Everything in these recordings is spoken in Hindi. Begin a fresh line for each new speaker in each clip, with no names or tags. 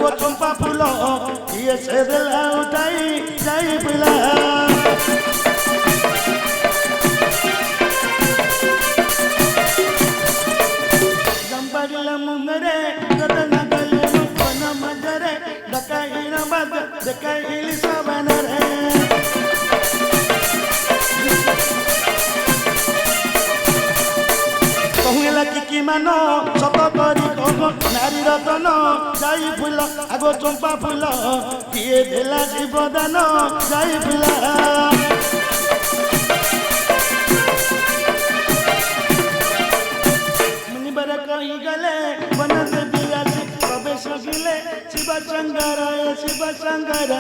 आगो चंपा फूल किए से देला उठाई जाई पिला जंबाड़िला मुंगरे रतना गले बन मजरे डकाईन बद डकाईली सबनरे कहला कि मानो सत करी कह नारी रतन जाई फूल आगो चंपा फूल किए देला जीवदान जाई फूला मुनिबर कही गले वन देवी आसी प्रवेश गिले शिव शंकर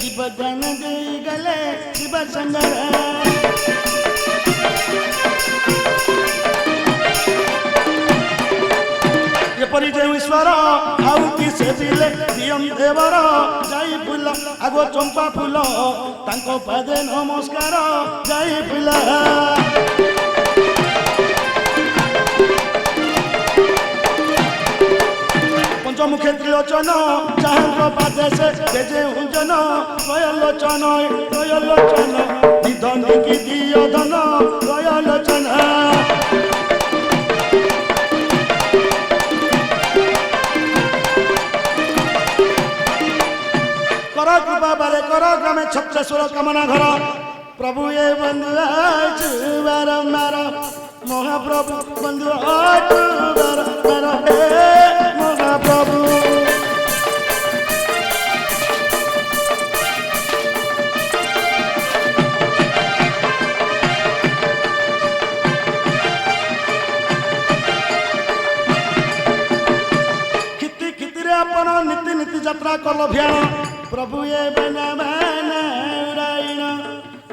जीवदान दे गले शिव शंकर ईश्वर आउ किसे दिले नियम देवर जाई फूल आगो चंपा फूल तांको पादे नमस्कार जाई फूल पंचमुखे त्रिलोचन जहाँ पादे से बेजे हुंजन गयलोचन निधन की दियो धन गयलोचन कर ग्रामे छत्रेश्वर कामना घर प्रभु ये बंधु बारंबार महाप्रभु बंधु बारंबार महाप्रभु खिति खितिरे अपन नीति नीति यात्रा कल भियान प्रभु ये बना बना उड़ाइना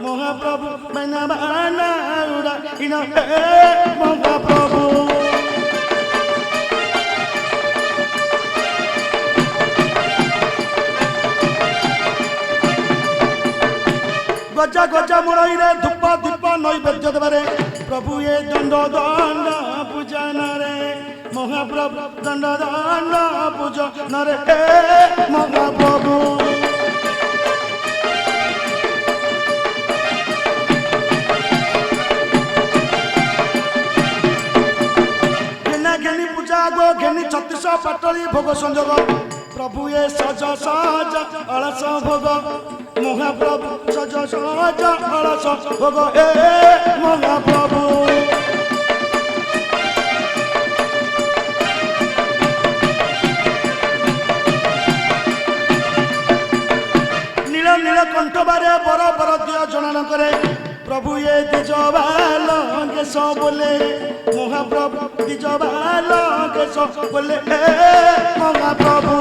महाप्रभु बना बना उड़ाइना महाप्रभु गजा गजा मुड़ई रे धूप दीप नैवेद्य देवारे प्रभु ये दंड दंड पूजन रे महाप्रभु दंड दंड पूजन रे महाप्रभु घेनी पूजा गो घेनी 36 पाटली भोग संजोग प्रभु ये सज सज अलस भोग महाप्रभु सज सज अलस भोग महाप्रभु नील नील कंठबारे बर बर दिया जनान करे प्रभु ये दिज बाल केश बोले महाप्रभु दिज बाल केश बोले महाप्रभु